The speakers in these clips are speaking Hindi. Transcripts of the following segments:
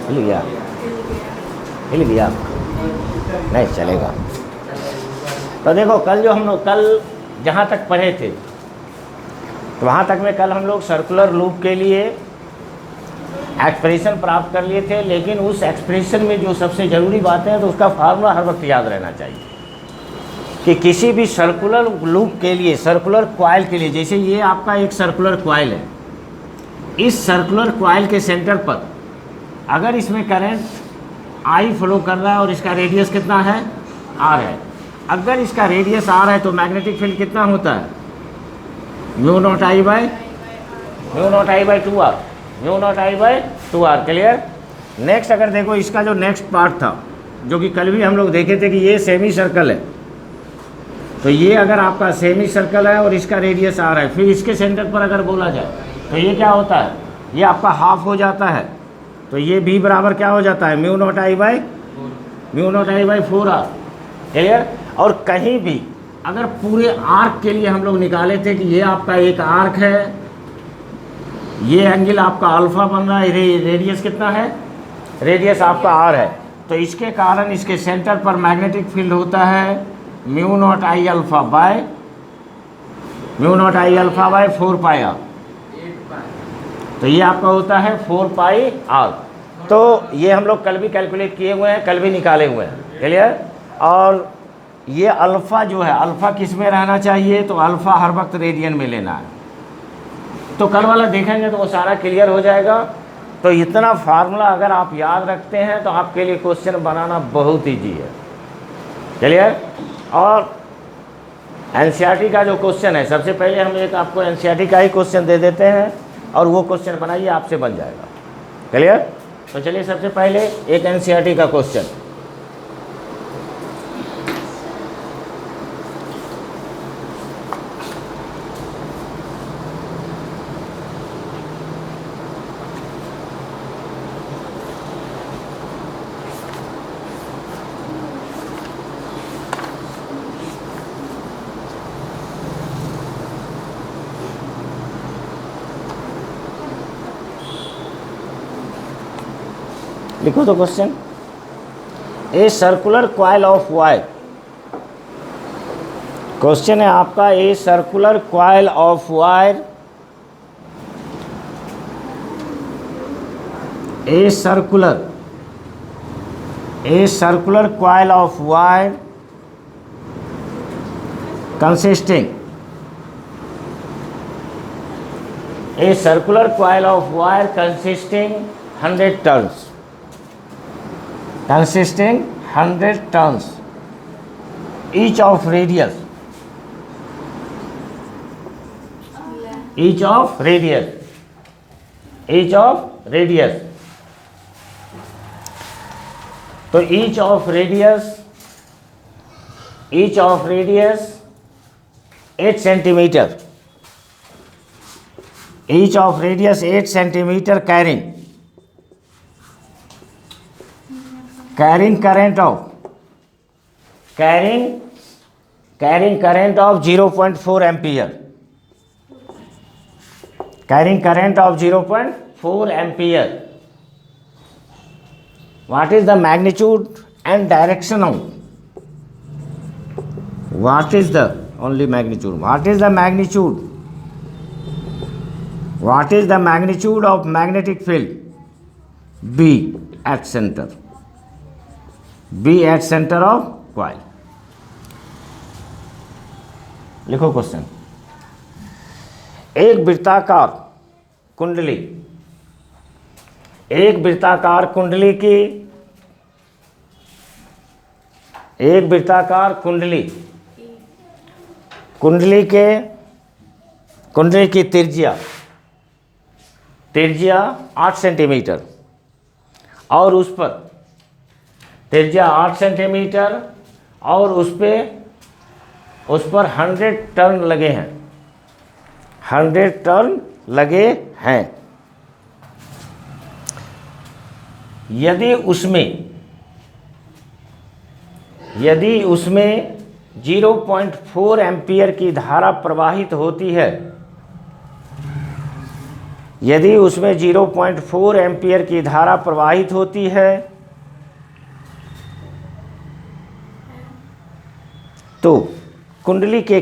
हिल गया, हिल गया, नहीं चलेगा। तो देखो कल जो हम लोग कल जहाँ तक पढ़े थे तो वहाँ तक में कल हम लोग सर्कुलर लूप के लिए एक्सप्रेशन प्राप्त कर लिए थे, लेकिन उस एक्सप्रेशन में जो सबसे ज़रूरी बातें हैं तो उसका फार्मूला हर वक्त याद रहना चाहिए कि किसी भी सर्कुलर लूप के लिए, सर्कुलर कॉइल के लिए, जैसे ये आपका एक सर्कुलर कॉइल है, इस सर्कुलर कॉइल के सेंटर पर अगर इसमें करंट I फ्लो कर रहा है और इसका रेडियस कितना है, R है, अगर इसका रेडियस R है तो मैग्नेटिक फील्ड कितना होता है, mu not I by 2R, mu not I by 2R। Clear. Next अगर देखो इसका जो नेक्स्ट पार्ट था जो कि कल भी हम लोग देखे थे कि ये सेमी सर्कल है, तो ये अगर आपका सेमी सर्कल है और इसका रेडियस R है, फिर इसके सेंटर पर अगर बोला जाए तो ये क्या होता है, ये आपका हाफ हो जाता है, तो ये B बराबर क्या हो जाता है, mu not I by 4R। Clear. और कहीं भी अगर पूरे आर्क के लिए हम लोग निकाले थे कि ये आपका एक आर्क है, ये एंगल आपका अल्फा बन रहा है, रेडियस कितना है, रेडियस आपका R है, तो इसके कारण इसके सेंटर पर मैग्नेटिक फील्ड होता है mu not I alpha by 4 pi R। तो ये आपका होता है 4 पाई R। तो ये हम लोग कल भी कैलकुलेट किए हुए हैं, कल भी निकाले हुए हैं। क्लियर। और ये अल्फ़ा जो है, अल्फ़ा किस में रहना चाहिए, तो अल्फ़ा हर वक्त रेडियन में लेना है। तो कल वाला देखेंगे तो वो सारा क्लियर हो जाएगा। तो इतना फार्मूला अगर आप याद रखते हैं तो आपके लिए क्वेश्चन बनाना बहुत ईजी है। क्लियर। और एनसीईआरटी का जो क्वेश्चन है, सबसे पहले हम एक आपको एनसीईआरटी का ही क्वेश्चन दे देते हैं और वो क्वेश्चन बनाइए, आपसे बन जाएगा। क्लियर। तो चलिए सबसे पहले एक एनसीईआरटी का क्वेश्चन। लिखो तो question. A circular coil of wire, question है आपका, a circular coil of wire, a circular coil of wire consisting, a circular coil of wire consisting 100 turns, consisting 100 turns, each of radius, तो each of radius 8 centimetre, each of radius 8 centimetre carrying current of 0.4 ampere, carrying current of 0.4 ampere. What is the magnitude and direction of, what is the only magnitude, what is the magnitude of magnetic field B at center of coil। लिखो क्वेश्चन। एक वृत्ताकार कुंडली की त्रिज्या 8 सेंटीमीटर और उस पर त्रिज्या 8 सेंटीमीटर और उस पर 100 टर्न लगे हैं, 100 टर्न लगे हैं। यदि उसमें 0.4 एम्पियर की धारा प्रवाहित होती है यदि उसमें 0.4 एम्पियर की धारा प्रवाहित होती है तो कुंडली के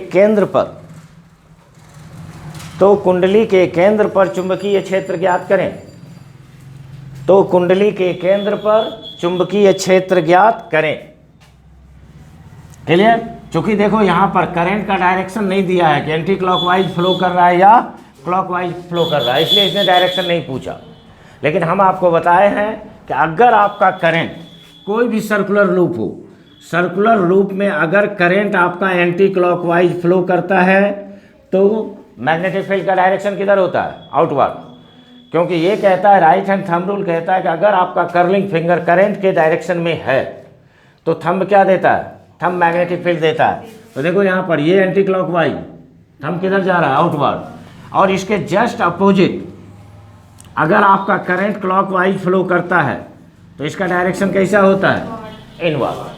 केंद्र पर चुंबकीय क्षेत्र ज्ञात करें। तो कुंडली के केंद्र पर चुंबकीय क्षेत्र ज्ञात करें। क्लियर? चूंकि देखो यहाँ पर करंट का डायरेक्शन नहीं दिया है कि एंटी क्लॉकवाइज फ्लो कर रहा है या क्लॉकवाइज फ्लो कर रहा है, इसलिए इसने डायरेक्शन नहीं पूछा। लेकिन हम आपको बताए हैं कि अगर आपका करंट कोई भी सर्कुलर लूप हो, सर्कुलर लूप में अगर करंट आपका एंटी क्लॉकवाइज फ्लो करता है तो मैग्नेटिक फील्ड का डायरेक्शन किधर होता है? आउटवर्ड। क्योंकि ये कहता है, राइट हैंड थंब रूल कहता है कि अगर आपका कर्लिंग फिंगर करंट के डायरेक्शन में है तो थंब क्या देता है? थंब मैग्नेटिक फील्ड देता है। तो देखो यहाँ पर ये एंटी क्लॉकवाइज, थंब किधर जा रहा है? आउटवर्ड। और इसके जस्ट अपोजिट अगर आपका करंट क्लॉकवाइज फ्लो करता है तो इसका डायरेक्शन कैसा होता है? इनवर्ड।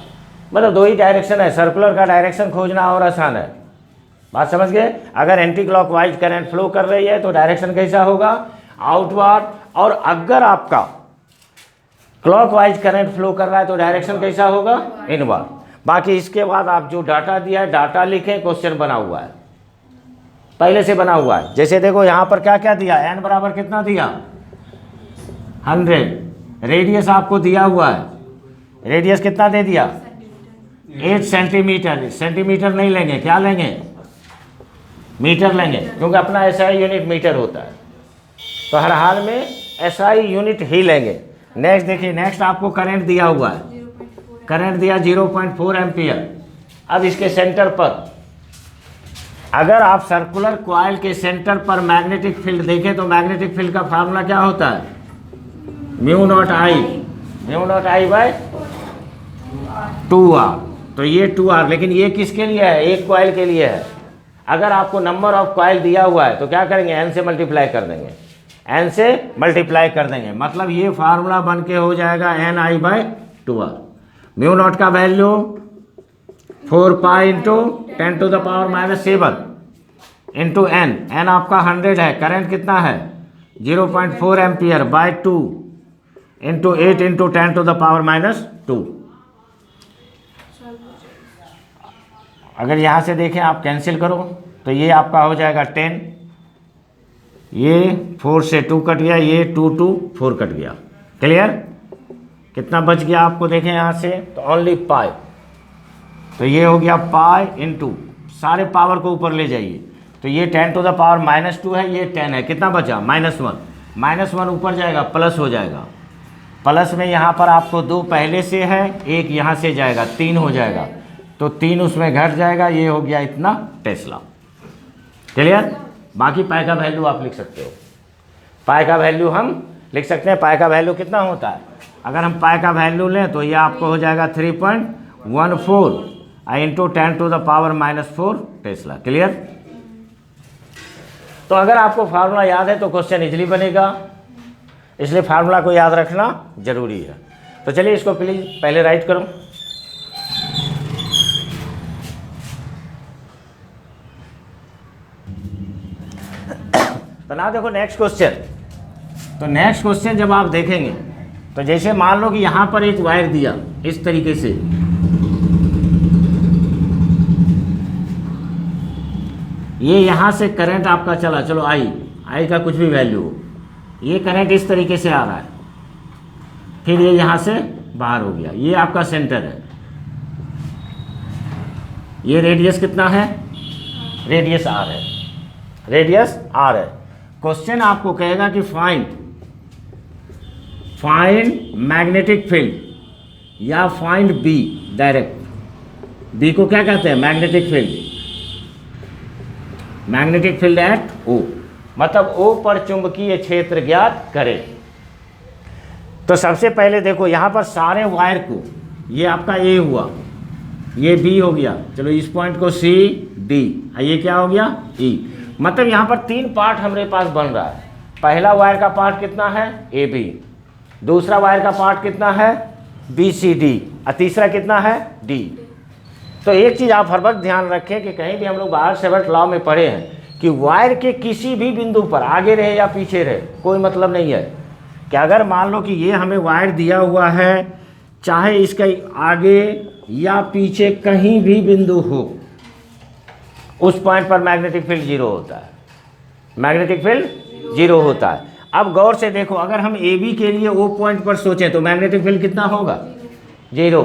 मतलब दो ही डायरेक्शन है, सर्कुलर का डायरेक्शन खोजना और आसान है। बात समझ गए? अगर एंटी क्लॉकवाइज करंट फ्लो कर रही है तो डायरेक्शन कैसा होगा? आउटवर्ड। और अगर आपका क्लॉकवाइज करंट फ्लो कर रहा है तो डायरेक्शन कैसा होगा? इनवर्ड। बाकी इसके बाद आप जो डाटा दिया है डाटा लिखें, क्वेश्चन बना हुआ है, पहले से बना हुआ है। जैसे देखो यहाँ पर क्या क्या दिया, एन बराबर कितना दिया? 100। रेडियस आपको दिया हुआ है, रेडियस कितना दे दिया? 8 सेंटीमीटर। सेंटीमीटर नहीं लेंगे, क्या लेंगे? मीटर लेंगे, क्योंकि अपना एसआई यूनिट मीटर होता है, तो हर हाल में एसआई यूनिट ही लेंगे। नेक्स्ट देखिए, नेक्स्ट आपको करंट दिया हुआ है, करंट दिया 0.4 एम्पियर। अब इसके सेंटर पर अगर आप सर्कुलर कॉइल के सेंटर पर मैग्नेटिक फील्ड देखें तो मैग्नेटिक फील्ड का फार्मूला क्या होता है? Mu naught I bye 2r। तो ये 2r, लेकिन ये किसके लिए है? एक कॉइल के लिए है। अगर आपको नंबर ऑफ कॉइल दिया हुआ है तो क्या करेंगे? n से मल्टीप्लाई कर देंगे, n से मल्टीप्लाई कर देंगे। मतलब ये फार्मूला बन के हो जाएगा ni by 2r। Mu naught का value 4 pi into 10 to the power -7 into n आपका 100 है। करंट कितना है? 0.4 ampere by 2 into 8 into 10 to the power -2। अगर यहाँ से देखें आप कैंसिल करो तो ये आपका हो जाएगा 10, ये 4 से 2 कट गया, ये 2 to 4 कट गया। क्लियर? कितना बच गया आपको देखें यहाँ से, तो ओनली पाई। तो ये हो गया पाई इंटू, सारे पावर को ऊपर ले जाइए, तो ये 10 टू द पावर -2 है, ये 10 है। कितना बचा? -1 ऊपर जाएगा, प्लस हो जाएगा। प्लस में यहाँ पर आपको 2 पहले से है, एक यहाँ से जाएगा, 3 हो जाएगा, तो 3 उसमें घट जाएगा, ये हो गया इतना टेस्ला। क्लियर? बाकी पाई का वैल्यू आप लिख सकते हो, पाई का वैल्यू हम लिख सकते हैं। पाई का वैल्यू कितना होता है? अगर हम पाई का वैल्यू लें तो ये आपको हो जाएगा 3.14 into 10 to the power -4 tesla. Clear? तो अगर आपको फार्मूला याद है तो क्वेश्चन इजीली बनेगा, इसलिए फार्मूला को याद रखना जरूरी है। तो चलिए इसको प्लीज पहले राइट करो। तो ना देखो नेक्स्ट क्वेश्चन। तो नेक्स्ट क्वेश्चन जब आप देखेंगे तो जैसे मान लो कि यहां पर एक वायर दिया इस तरीके से, ये यहां से करंट आपका चला, चलो आई का कुछ भी वैल्यू हो, ये करंट इस तरीके से आ रहा है, फिर ये यहां से बाहर हो गया, ये आपका सेंटर है। ये रेडियस कितना है? रेडियस r है, रेडियस r है। क्वेश्चन आपको कहेगा कि फाइंड मैग्नेटिक फील्ड या फाइंड बी डायरेक्ट। बी को क्या कहते हैं? Magnetic field. Magnetic field at O, मतलब O पर चुंबकीय क्षेत्र ज्ञात करें। तो सबसे पहले देखो यहां पर सारे वायर को, ये आपका A हुआ, ये B हो गया, चलो इस पॉइंट को C D, ये क्या हो गया? E। मतलब यहाँ पर 3 पार्ट हमारे पास बन रहा है। पहला वायर का पार्ट कितना है? AB। दूसरा वायर का पार्ट कितना है? BCD। और तीसरा कितना है? D। तो एक चीज़ आप हर वक्त ध्यान रखें कि कहीं भी हम लोग बाहर सेवर्ट लॉ में पढ़े हैं कि वायर के किसी भी बिंदु पर आगे रहे या पीछे रहे कोई मतलब नहीं है, कि अगर मान लो कि ये हमें वायर दिया हुआ है, चाहे इसका आगे या पीछे कहीं भी बिंदु हो, उस पॉइंट पर मैग्नेटिक फील्ड जीरो होता है, मैग्नेटिक फील्ड जीरो होता है। अब गौर से देखो, अगर हम ए बी के लिए ओ पॉइंट पर सोचें तो मैग्नेटिक फील्ड कितना होगा, जीरो।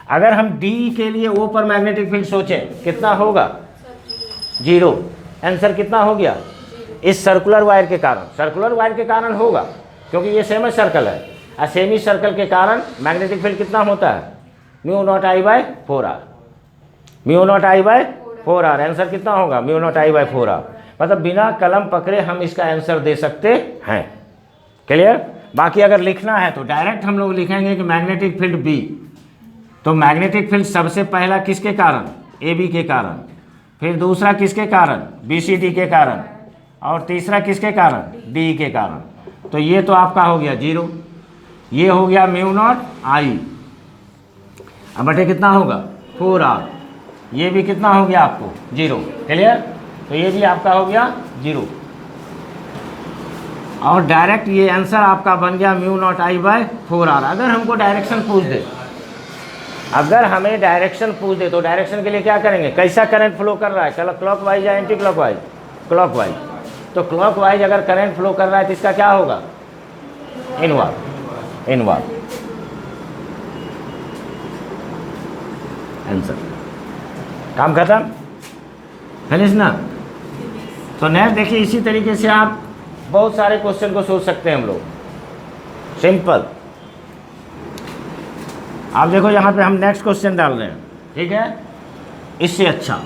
अगर हम डी के लिए ओ पर मैग्नेटिक फील्ड सोचें कितना होगा, जीरो। आंसर कितना हो गया, इस सर्कुलर वायर के कारण, सर्कुलर वायर के कारण होगा क्योंकि ये सेमी सर्कल है, और सेमी सर्कल के कारण मैग्नेटिक फील्ड कितना होता है, mu naught I bye 4r, mu naught I bye 4r। Answer कितना होगा, mu naught I bye 4r। मतलब बिना कलम पकड़े हम इसका आंसर दे सकते हैं। क्लियर। बाकी अगर लिखना है तो डायरेक्ट हम लोग लिखेंगे कि मैग्नेटिक फील्ड बी, तो मैग्नेटिक फील्ड सबसे पहला किसके कारण, ए बी के कारण, फिर दूसरा किसके कारण, बी सी डी के कारण, और तीसरा किसके कारण, डी के कारण। तो ये तो आपका हो गया जीरो, ये हो गया म्यू नॉट आई, अब बटे कितना होगा 4r, ये भी कितना हो गया आपको जीरो। क्लियर। तो ये भी आपका हो गया जीरो, और डायरेक्ट ये आंसर आपका बन गया mu naught I bye 4r। अगर हमको डायरेक्शन पूछ दे, अगर हमें डायरेक्शन पूछ दे तो डायरेक्शन के लिए क्या करेंगे, कैसा करंट फ्लो कर रहा है, चलो क्लॉक वाइज या anti clock wise, clock wise. तो क्लॉक वाइज अगर करंट फ्लो कर रहा है तो इसका क्या होगा, इनवर्ड, इनवर्ड आंसर। काम खत्म, फिनिश ना। तो नेक्स्ट देखिए, इसी तरीके से आप बहुत सारे क्वेश्चन को सोच सकते हैं हम लोग, सिंपल। आप देखो यहाँ पे हम नेक्स्ट क्वेश्चन डाल रहे हैं, ठीक है, इससे अच्छा।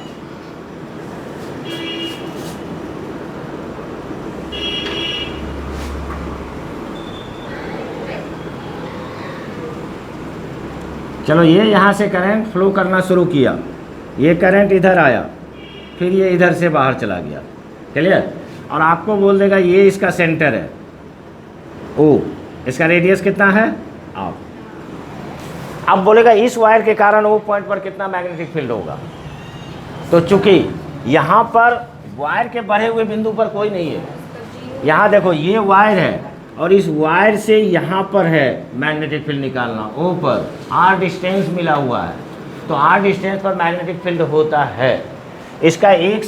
चलो, ये यहाँ से करंट फ्लो करना शुरू किया, ये करंट इधर आया, फिर ये इधर से बाहर चला गया। क्लियर। और आपको बोल देगा ये इसका सेंटर है ओ, इसका रेडियस कितना है आप, अब बोलेगा इस वायर के कारण वो पॉइंट पर कितना मैग्नेटिक फील्ड होगा। तो चूंकि यहाँ पर वायर के बढ़े हुए बिंदु पर कोई नहीं है, यहाँ देखो ये वायर है और इस वायर से यहाँ पर है मैग्नेटिक फील्ड निकालना, ओ पर r डिस्टेंस मिला हुआ है, तो r डिस्टेंस पर मैग्नेटिक फील्ड होता है। इसका एक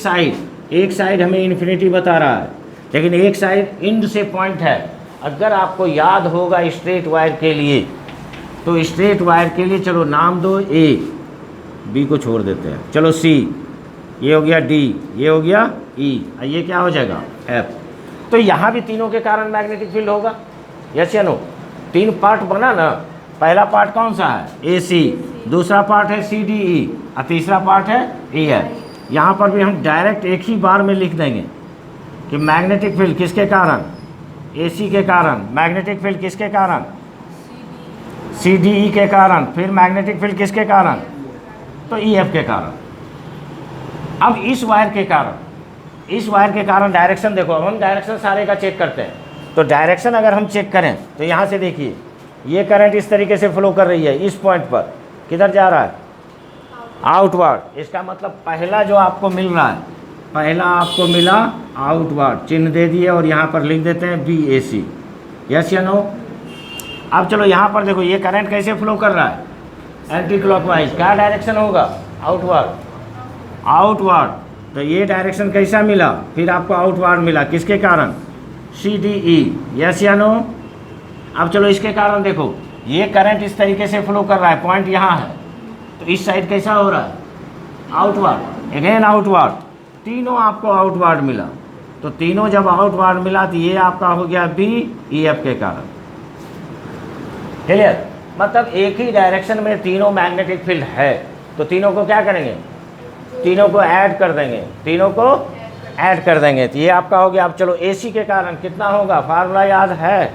साइड हमें इन्फिनिटी बता रहा है, लेकिन एक साइड इंड से पॉइंट है। अगर आपको याद होगा स्ट्रेट वायर के लिए, तो स्ट्रेट वायर के लिए चलो नाम दो ए, बी को छोड़ देते हैं, चलो सी, ये हो गया डी, ये हो गया ई, ये क्या हो जाएगा एफ। तो यहाँ भी तीनों के कारण मैग्नेटिक फील्ड होगा, यस या नो। तीन पार्ट बना ना, पहला पार्ट कौन सा है, ए सी, दूसरा पार्ट है सी डी ई, और तीसरा पार्ट है ई एफ। यहाँ पर भी हम डायरेक्ट एक ही बार में लिख देंगे कि मैग्नेटिक फील्ड किसके कारण, ए सी के कारण, मैग्नेटिक फील्ड किसके कारण, सी डी ई के कारण, फिर मैग्नेटिक फील्ड किसके कारण, तो ई एफ के कारण। अब इस वायर के कारण डायरेक्शन देखो, अब हम डायरेक्शन सारे का चेक करते हैं। तो डायरेक्शन अगर हम चेक करें तो यहाँ से देखिए, ये करंट इस तरीके से फ्लो कर रही है, इस पॉइंट पर किधर जा रहा है, आउटवर्ड। इसका मतलब पहला जो आपको मिल रहा है, पहला आपको मिला आउटवर्ड, चिन्ह दे दिए और यहाँ पर लिख देते हैं बी ए सी, यस या नो। अब चलो यहाँ पर देखो, ये करंट कैसे फ्लो कर रहा है, एंटी क्लॉकवाइज। क्या डायरेक्शन होगा, आउटवर्ड, आउटवर्ड। तो ये डायरेक्शन कैसा मिला, फिर आपको आउटवर्ड मिला, किसके कारण, सी डी ई, यस या नो। अब चलो इसके कारण देखो, ये करंट इस तरीके से फ्लो कर रहा है, पॉइंट यहाँ है, तो इस साइड कैसा हो रहा है, आउटवर्ड, अगेन आउटवर्ड। तीनों आपको आउटवर्ड मिला, तो तीनों जब आउटवर्ड मिला तो ये आपका हो गया बी ई एफ के कारण। क्लियर। मतलब एक ही डायरेक्शन में तीनों मैग्नेटिक फील्ड है, तो तीनों को क्या करेंगे, तीनों को ऐड कर देंगे, तीनों को ऐड कर देंगे, तो ये आपका हो गया। अब चलो एसी के कारण कितना होगा, फार्मूला याद है,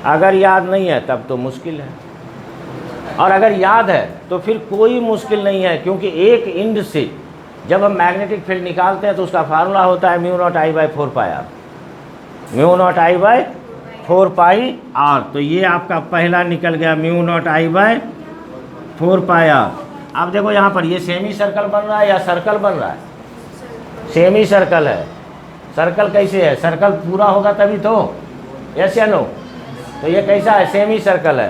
अगर याद नहीं है तब तो मुश्किल है, और अगर याद है तो फिर कोई मुश्किल नहीं है, क्योंकि एक इंड से जब हम मैग्नेटिक फील्ड निकालते हैं तो उसका फार्मूला होता है mu naught I by 4 pi R, mu naught I by 4 pi R. तो ये आपका पहला निकल गया mu naught I by 4 pi R. अब देखो यहाँ पर ये सेमी सर्कल बन रहा है या सर्कल बन रहा है, सेमी सर्कल है। सर्कल कैसे है? सर्कल पूरा होगा तभी तो, यस या नो? तो ये कैसा है? सेमी सर्कल है।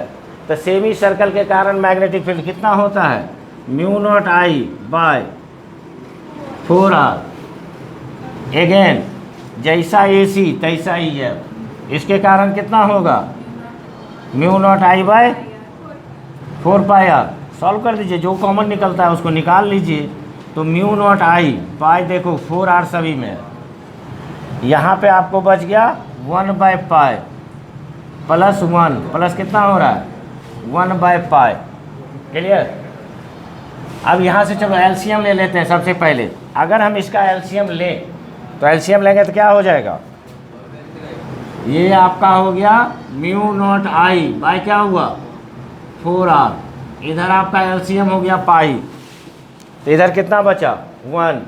तो सेमी सर्कल के कारण मैग्नेटिक फील्ड कितना होता है? Mu naught I bye 4r। Again जैसा AC तैसा EF, इसके कारण कितना होगा? Mu naught I bye 4πr। Solve कर दीजिए, जो कॉमन निकलता है उसको निकाल लीजिए। तो म्यू नॉट आई पाई देखो 4r सभी में, यहाँ पे आपको बच गया 1/π प्लस 1 प्लस कितना हो रहा है? 1/π। क्लियर? अब यहाँ से चलो एलसीएम ले लेते हैं। सबसे पहले अगर हम इसका एलसीएम लें तो एलसीएम लेंगे तो क्या हो जाएगा? ये आपका हो गया म्यू नॉट आई बाय क्या हुआ? 4r। इधर आपका एलसीएम हो गया पाई, तो इधर कितना बचा? 1।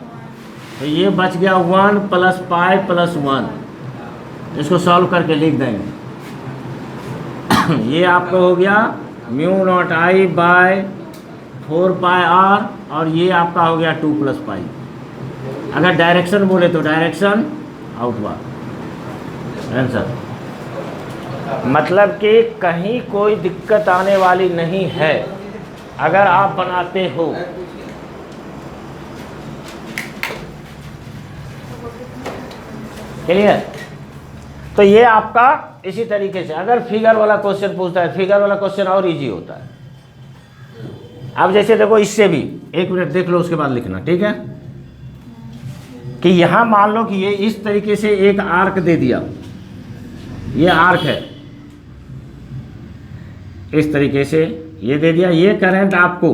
तो ये बच गया 1 + π + 1। इसको सॉल्व करके लिख देंगे। ये आपको हो गया mu naught I bye 4πr, और ये आपका हो गया 2 + π। अगर डायरेक्शन बोले तो डायरेक्शन आउटवर्ड आंसर। मतलब कि कहीं कोई दिक्कत आने वाली नहीं है अगर आप बनाते हो। क्लियर? तो ये आपका इसी तरीके से अगर फिगर वाला क्वेश्चन पूछता है, फिगर वाला क्वेश्चन और इजी होता है। अब जैसे देखो इससे भी 1 मिनट देख लो, उसके बाद लिखना, ठीक है? कि यहां मान लो कि ये इस तरीके से एक आर्क दे दिया, ये आर्क है, इस तरीके से ये दे दिया। ये करंट आपको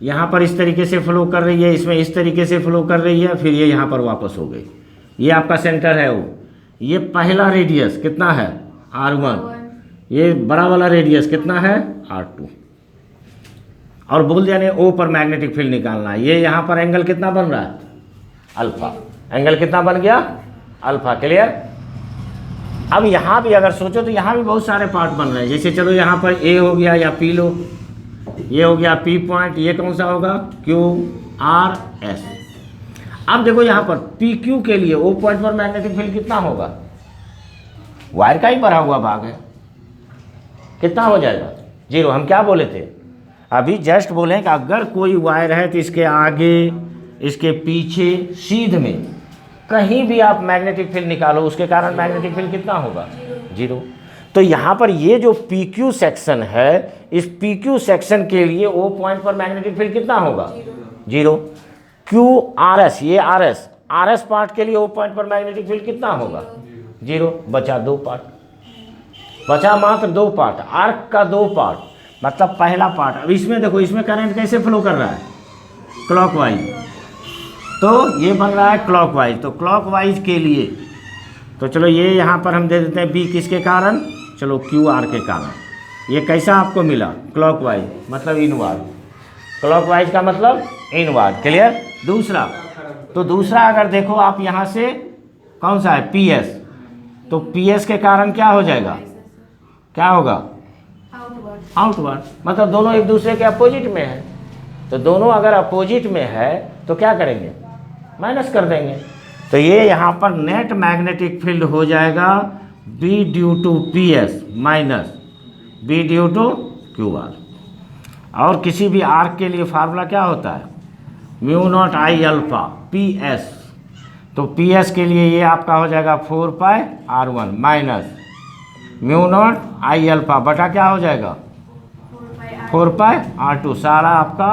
यहाँ पर इस तरीके से फ्लो कर रही है, इसमें इस तरीके से फ्लो कर रही है, फिर ये यहाँ पर वापस हो गई। ये आपका सेंटर है वो। ये पहला रेडियस कितना है? R1। ये बड़ा वाला रेडियस कितना है? R2। और बोल दिया नहीं O पर मैग्नेटिक फील्ड निकालना है। ये यहाँ पर एंगल कितना बन रहा है? अल्फा। एंगल कितना बन गया? अल्फा। क्लियर? अब यहाँ भी अगर सोचो तो यहाँ भी बहुत सारे पार्ट बन रहे हैं। जैसे चलो यहाँ पर A हो गया या P लो, ये हो गया P पॉइंट, ये कौन सा होगा? QRS। अब देखो यहाँ पर PQ के लिए O पॉइंट पर मैग्नेटिक फील्ड कितना होगा? वायर का ही भरा हुआ भाग है, कितना हो जाएगा? 0। हम क्या बोले थे अभी? जस्ट बोले कि अगर कोई वायर है तो इसके आगे, इसके पीछे, सीध में कहीं भी आप मैग्नेटिक फील्ड निकालो, उसके कारण मैग्नेटिक फील्ड कितना होगा? 0। तो यहाँ पर ये जो PQ सेक्शन है, इस PQ सेक्शन के लिए O पॉइंट पर मैग्नेटिक फील्ड कितना होगा? 0। QRS, ये RS पार्ट के लिए O पॉइंट पर मैग्नेटिक फील्ड कितना होगा? 0। बचा 2 पार्ट, बचा मात्र 2 पार्ट, आर्क का 2 पार्ट, मतलब पहला पार्ट। अब इसमें देखो, इसमें करंट कैसे फ्लो कर रहा है? क्लॉकवाइज। तो ये बन रहा है क्लॉकवाइज। तो क्लॉकवाइज के लिए तो चलो ये यहाँ पर हम दे देते हैं B किसके कारण? चलो QR के कारण। ये कैसा आपको मिला? क्लॉकवाइज मतलब इनवार्ड। क्लॉकवाइज का मतलब इनवार्ड। क्लियर? दूसरा, तो दूसरा अगर देखो आप यहाँ से कौन सा है? PS। तो PS के कारण क्या हो जाएगा? क्या होगा? आउटवर्ड। मतलब दोनों एक दूसरे के अपोजिट में है। तो दोनों अगर अपोजिट में है तो क्या करेंगे? माइनस कर देंगे। तो ये यहाँ पर नेट मैग्नेटिक फील्ड हो जाएगा B due to PS minus B due to QR। और किसी भी आर्क के लिए फार्मूला क्या होता है? Mu naught I alpha PS। तो PS के लिए ये आपका हो जाएगा 4πr1 minus mu naught I alpha बटा क्या हो जाएगा? 4πr2। सारा आपका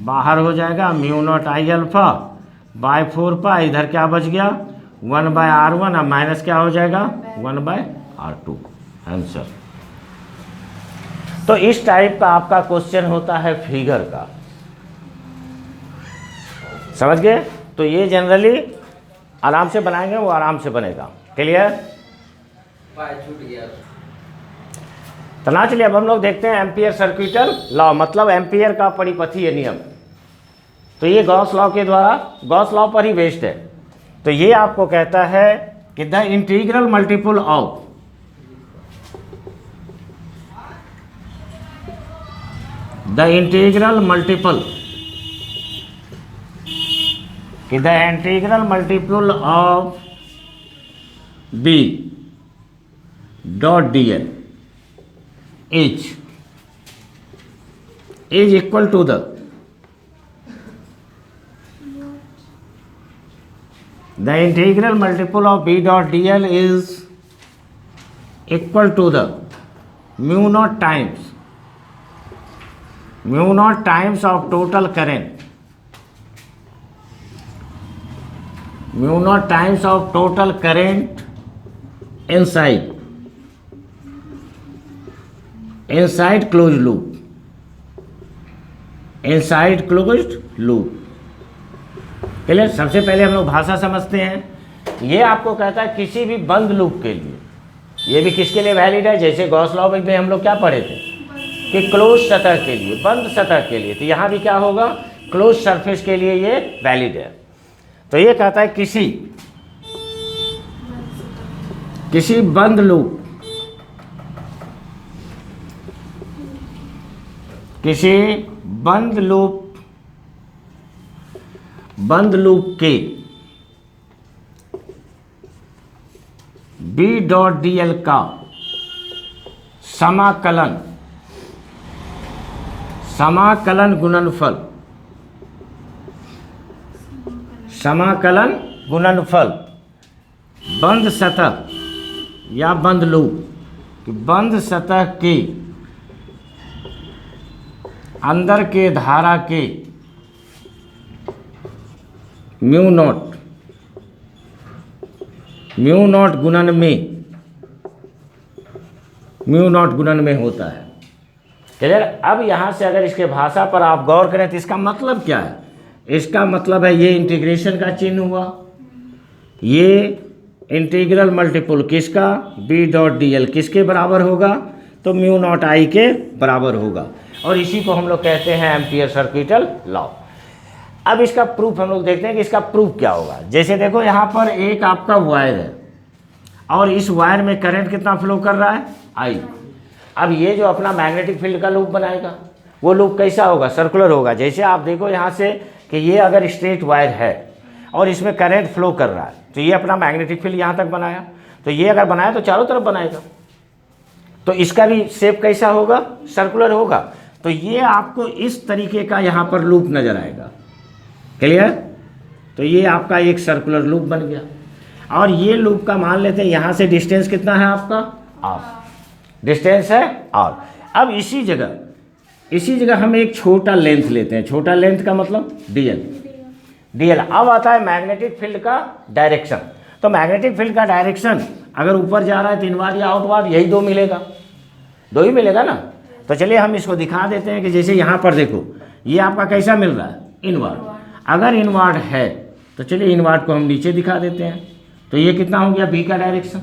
बाहर हो जाएगा। Mu naught I alpha by 4π, इधर क्या बच गया? 1/r1, और माइनस क्या हो जाएगा? 1/r2। आंसर। तो इस टाइप का आपका क्वेश्चन होता है फिगर का। समझ गए? तो ये जनरली आराम से बनाएंगे, वो आराम से बनेगा। क्लियर? तो ना चलिए अब हम लोग देखते हैं एम्पियर सर्किटल लॉ, मतलब एम्पियर का परिपथीय नियम। तो ये गॉस लॉ के द्वारा, गॉस लॉ पर ही बेस्ड है। तो ये आपको कहता है कि द इंटीग्रल मल्टीपल ऑफ कि the integral multiple of B dot D L is equal to the integral multiple of B dot D L is equal to the mu naught times of total current, mu naught times of total current inside closed loop। Clear. सबसे पहले हम लोग भाषा समझते हैं। ये आपको कहता है किसी भी बंद लूप के लिए, ये भी किसके लिए वैलिड है, जैसे गॉस लॉ में हम लोग क्या पढ़े थे कि क्लोज सतह के लिए, बंद सतह के लिए, तो यहाँ भी क्या होगा, क्लोज सरफेस के लिए ये वैलिड है। तो ये कहता है किसी बंद लूप के बी डॉट डी एल का समाकलन गुणनफल बंद सतह या बंद लूप, बंद सतह के अंदर के धारा के म्यू नॉट गुणन में होता है। क्लियर। अब यहाँ से अगर इसके भाषा पर आप गौर करें तो इसका मतलब क्या है, इसका मतलब है ये इंटीग्रेशन का चिन्ह हुआ, ये इंटीग्रल मल्टीपल किसका, बी डॉट डी एल किसके बराबर होगा, तो म्यू नॉट आई के बराबर होगा, और इसी को हम लोग कहते हैं एम्पियर सर्किटल लॉ। अब इसका प्रूफ हम लोग देखते हैं कि इसका प्रूफ क्या होगा। जैसे देखो यहाँ पर एक आपका वायर है और इस वायर में करंट कितना फ्लो कर रहा है, आई। अब ये जो अपना मैग्नेटिक फील्ड का लूप बनाएगा, वो लूप कैसा होगा, सर्कुलर होगा। जैसे आप देखो यहाँ से कि ये अगर स्ट्रेट वायर है और इसमें करंट फ्लो कर रहा है, तो ये अपना मैग्नेटिक फील्ड यहाँ तक बनाया, तो ये अगर बनाया तो चारों तरफ बनाएगा, तो इसका भी शेप कैसा होगा, सर्कुलर होगा। तो ये आपको इस तरीके का यहाँ पर लूप नजर आएगा। क्लियर। तो ये आपका एक सर्कुलर लूप बन गया, और ये लूप का मान लेते हैं यहाँ से डिस्टेंस कितना है आपका, आर, डिस्टेंस है आर। अब इसी जगह हम एक छोटा लेंथ लेते हैं, छोटा लेंथ का मतलब डीएल। अब आता है मैग्नेटिक फील्ड का डायरेक्शन। तो मैग्नेटिक फील्ड का डायरेक्शन अगर ऊपर जा रहा है तो इनवार्ड या आउटवार्ड, यही दो ही मिलेगा ना। तो चलिए हम इसको दिखा देते हैं कि जैसे यहाँ पर देखो, ये आपका कैसा मिल रहा है, इनवार्ड। अगर इनवार्ड है तो चलिए इनवार्ड को हम नीचे दिखा देते हैं, तो ये कितना हो गया, बी का डायरेक्शन,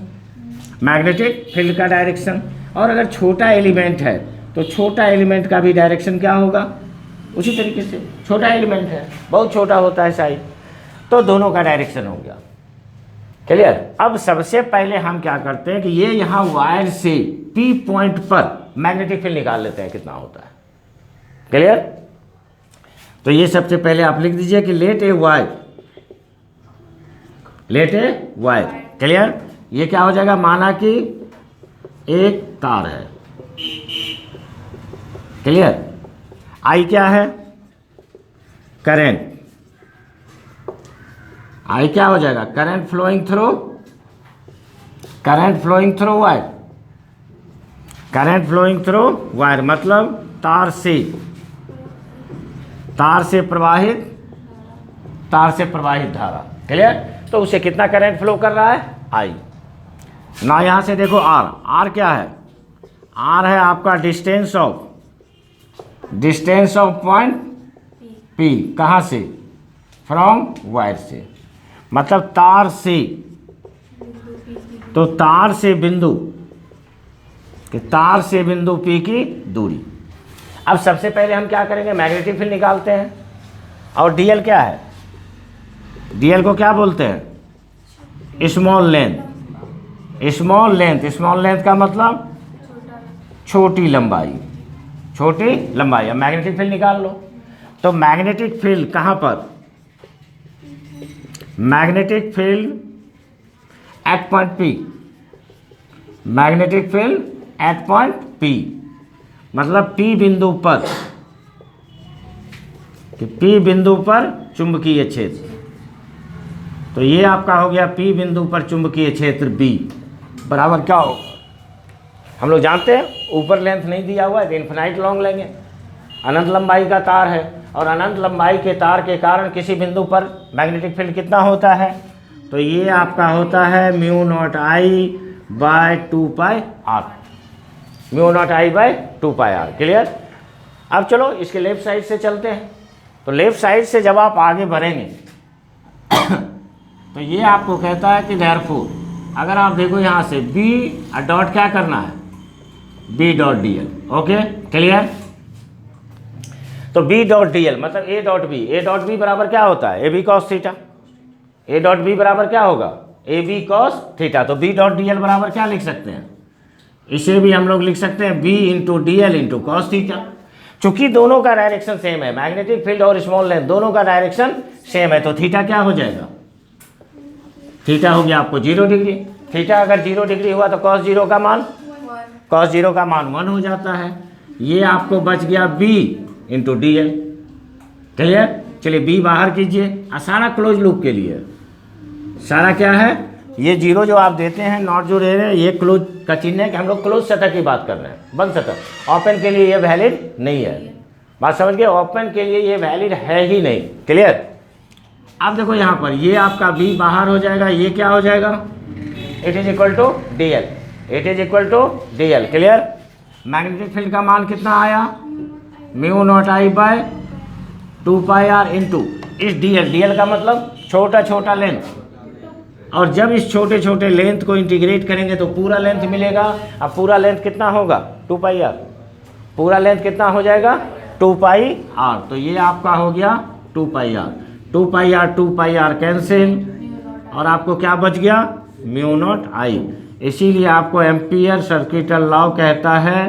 मैग्नेटिक फील्ड का डायरेक्शन। और अगर छोटा एलिमेंट है तो छोटा एलिमेंट का भी डायरेक्शन क्या होगा, उसी तरीके से। छोटा एलिमेंट है, बहुत छोटा होता है साइज, तो दोनों का डायरेक्शन हो गया। क्लियर। अब सबसे पहले हम क्या करते हैं कि ये यहाँ वायर से पी पॉइंट पर मैग्नेटिक फील्ड निकाल लेते हैं कितना होता है। क्लियर। तो ये सबसे पहले आप लिख दीजिए कि लेट ए वायर। क्लियर। ये क्या हो जाएगा, माना कि एक तार है। क्लियर। आई क्या है, करंट। आई क्या हो जाएगा, current flowing through wire. Current flowing through wire मतलब तार से प्रवाहित धारा। क्लियर। तो उसे कितना करंट फ्लो कर रहा है, आई। ना यहाँ से देखो आर क्या है, आर है आपका डिस्टेंस ऑफ पॉइंट पी, कहाँ से, फ्रॉम वायर से, मतलब तार से, तो तार से बिंदु पी की दूरी। अब सबसे पहले हम क्या करेंगे, मैग्नेटिक फील्ड निकालते हैं। और डीएल क्या है, डीएल को क्या बोलते हैं, स्मॉल लेंथ का मतलब छोटी लंबाई। अब मैग्नेटिक फील्ड निकाल लो। तो मैग्नेटिक फील्ड कहाँ पर, magnetic field at point P, magnetic field at point P, मतलब पी बिंदु पर, कि पी बिंदु पर चुंबकीय क्षेत्र। तो ये आपका हो गया पी बिंदु पर चुंबकीय क्षेत्र बी बराबर क्या हो, हम लोग जानते हैं ऊपर लेंथ नहीं दिया हुआ है तो इन्फिनाइट लॉन्ग लेंगे, अनंत लंबाई का तार है और अनंत लंबाई के तार के कारण किसी बिंदु पर मैग्नेटिक फील्ड कितना होता है, तो ये आपका होता है mu naught I by 2 R, mu naught I by 2 R. Clear. अब चलो इसके लेफ्ट साइड से चलते हैं। तो लेफ्ट साइड से जब आप आगे बढ़ेंगे तो ये आपको कहता है कि देयरफॉर, अगर आप देखो यहाँ से बी डॉट क्या करना है, B dot D L. Okay clear. तो बी डॉट डी एल मतलब A dot B, A dot B बराबर क्या होता है, A B cos theta, A dot B बराबर क्या होगा, ए बी कॉस थीटा। तो बी डॉट डी एल बराबर क्या लिख सकते हैं, इसे भी हम लोग लिख सकते हैं B into D L into cos theta. चूंकि दोनों का डायरेक्शन सेम है, मैग्नेटिक फील्ड और स्मॉल लेंथ दोनों का डायरेक्शन सेम है, तो थीटा क्या हो जाएगा, थीटा हो गया आपको 0 डिग्री। थीटा अगर 0 डिग्री हुआ तो कॉस 0 का मान, कॉस 0 का मान 1 हो जाता है। ये आपको बच गया b into D L. Clear. चलिए b बाहर कीजिए, सारा क्लोज लूप के लिए सारा क्या है, ये 0 जो आप देते हैं नॉट जो रह रहे हैं ये क्लोज का चिन्ह है कि हम लोग क्लोज सतह की बात कर रहे हैं, बंद सतह। ओपन के लिए ये वैलिड नहीं है, बात समझ गए, ओपन के लिए ये वैलिड है ही नहीं। क्लियर। अब देखो यहाँ पर ये आपका b बाहर हो जाएगा, ये क्या हो जाएगा, it is equal to D L, it is equal to D L. Clear. Magnetic field का मान कितना आया, mu naught I by 2 R into इस डी एल, डी एल का मतलब छोटा छोटा लेंथ, और जब इस छोटे छोटे लेंथ को इंटीग्रेट करेंगे तो पूरा लेंथ मिलेगा। अब पूरा लेंथ कितना होगा 2 आर, पूरा लेंथ कितना हो जाएगा 2 आर। तो ये आपका हो गया 2 आर, 2 आर कैंसिल और आपको क्या बच गया म्यू नॉट आई। इसीलिए आपको एम्पियर सर्किटल लॉ कहता है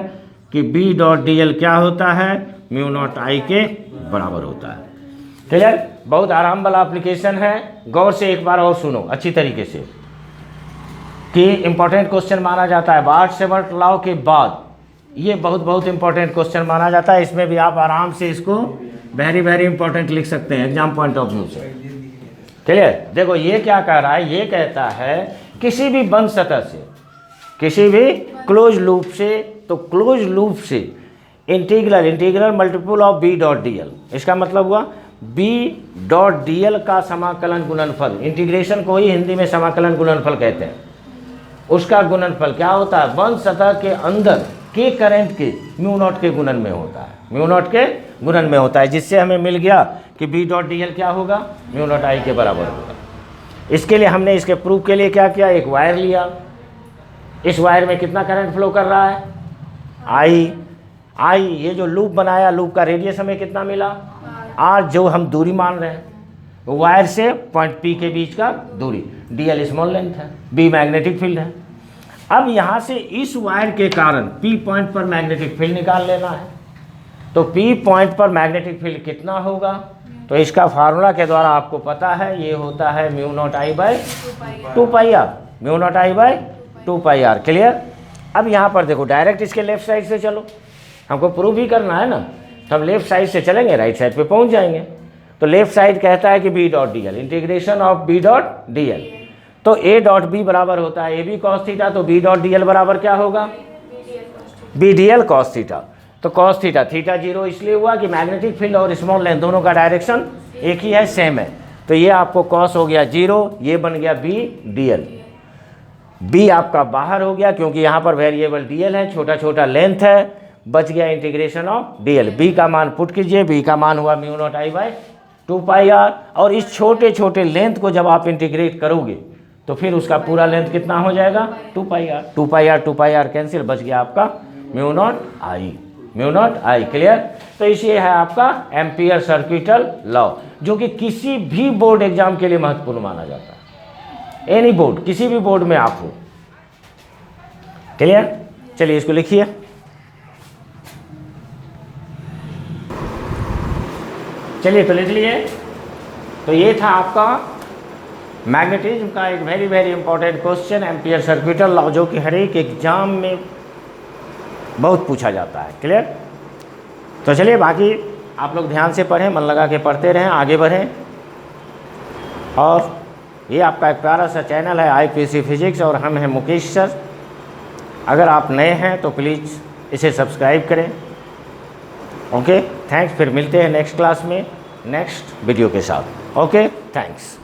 कि बी डॉट डी एल क्या होता है, म्यू नॉट आई के बराबर होता है। क्लियर। बहुत आराम वाला एप्लीकेशन है, गौर से एक बार और सुनो अच्छी तरीके से, कि इंपॉर्टेंट क्वेश्चन माना जाता है वाट लॉ के बाद, ये बहुत इंपॉर्टेंट क्वेश्चन माना जाता है। इसमें भी आप आराम से इसको वेरी इंपॉर्टेंट लिख सकते हैं एग्जाम पॉइंट ऑफ व्यू से। क्लियर। देखो ये क्या कह रहा है, ये कहता है किसी भी बंद सतह से, किसी भी क्लोज लूप से, तो क्लोज लूप से integral multiple of B dot D L, इसका मतलब हुआ बी डॉट डी एल का समाकलन गुणनफल, इंटीग्रेशन को ही हिंदी में समाकलन गुणनफल कहते हैं, उसका गुणनफल क्या होता है, बंद सतह के अंदर के करंट के म्यू नॉट के गुणन में होता है, म्यू नॉट के गुणन में होता है, जिससे हमें मिल गया कि बी डॉट डी एल क्या होगा, म्यू नॉट आई के बराबर होगा। इसके लिए हमने इसके प्रूफ के लिए क्या किया, एक वायर लिया, इस वायर में कितना करंट फ्लो कर रहा है आई, ये जो लूप बनाया, लूप का रेडियस हमें कितना मिला आर, जो हम दूरी मान रहे हैं वायर से पॉइंट पी के बीच का दूरी, डी एल स्मॉल लेंथ है, बी मैग्नेटिक फील्ड है। अब यहाँ से इस वायर के कारण पी पॉइंट पर मैग्नेटिक फील्ड निकाल लेना है। तो पी पॉइंट पर मैग्नेटिक फील्ड कितना होगा, तो इसका फार्मूला के द्वारा आपको पता है, ये होता है mu naught I by 2 R, mu naught I by 2 R. Clear. अब यहाँ पर देखो डायरेक्ट इसके लेफ्ट साइड से चलो, हमको प्रूव ही करना है ना, तो हम लेफ्ट साइड से चलेंगे, राइट साइड पे पहुँच जाएंगे। तो लेफ्ट साइड कहता है कि B dot D L, integration of B dot D L, तो ए डॉट बी बराबर होता है ए बी कॉस थीटा, तो बी डॉट डी एल बराबर क्या होगा, B D L cos theta. तो कॉस थीटा, थीटा 0 इसलिए हुआ कि मैग्नेटिक फील्ड और स्मॉल लेंथ दोनों का डायरेक्शन एक ही है, सेम है, तो ये आपको कॉस हो गया 0, ये बन गया बी डी एल। बी आपका बाहर हो गया क्योंकि यहाँ पर वेरिएबल डी एल है, छोटा छोटा लेंथ है, बच गया integration of D L. B का मान पुट कीजिए, बी का मान हुआ mu naught I by 2 R, और इस छोटे छोटे लेंथ को जब आप इंटीग्रेट करोगे तो फिर उसका पूरा लेंथ कितना हो जाएगा 2 आर, 2 आर कैंसिल, बच गया आपका म्यू नॉट आई, म्यू नॉट आई। क्लियर। तो इसे है आपका एम्पियर सर्किटल लॉ, जो कि किसी भी बोर्ड एग्जाम के लिए महत्वपूर्ण माना जाता है, एनी बोर्ड, किसी भी बोर्ड में आप हो। क्लियर। चलिए इसको लिखिए, चलिए तो लिख लिए। तो ये था आपका मैग्नेटिज्म का एक very very important question, ampere circuital law, जो कि हर एक एग्जाम में बहुत पूछा जाता है। क्लियर? तो चलिए, बाकी आप लोग ध्यान से पढ़ें, मन लगा के पढ़ते रहें, आगे बढ़ें। और ये आपका एक प्यारा सा चैनल है IPC फिजिक्स, और हम हैं मुकेश सर। अगर आप नए हैं तो प्लीज़ इसे सब्सक्राइब करें। Okay, thanks. फिर मिलते हैं नेक्स्ट क्लास में नेक्स्ट वीडियो के साथ। Okay, thanks.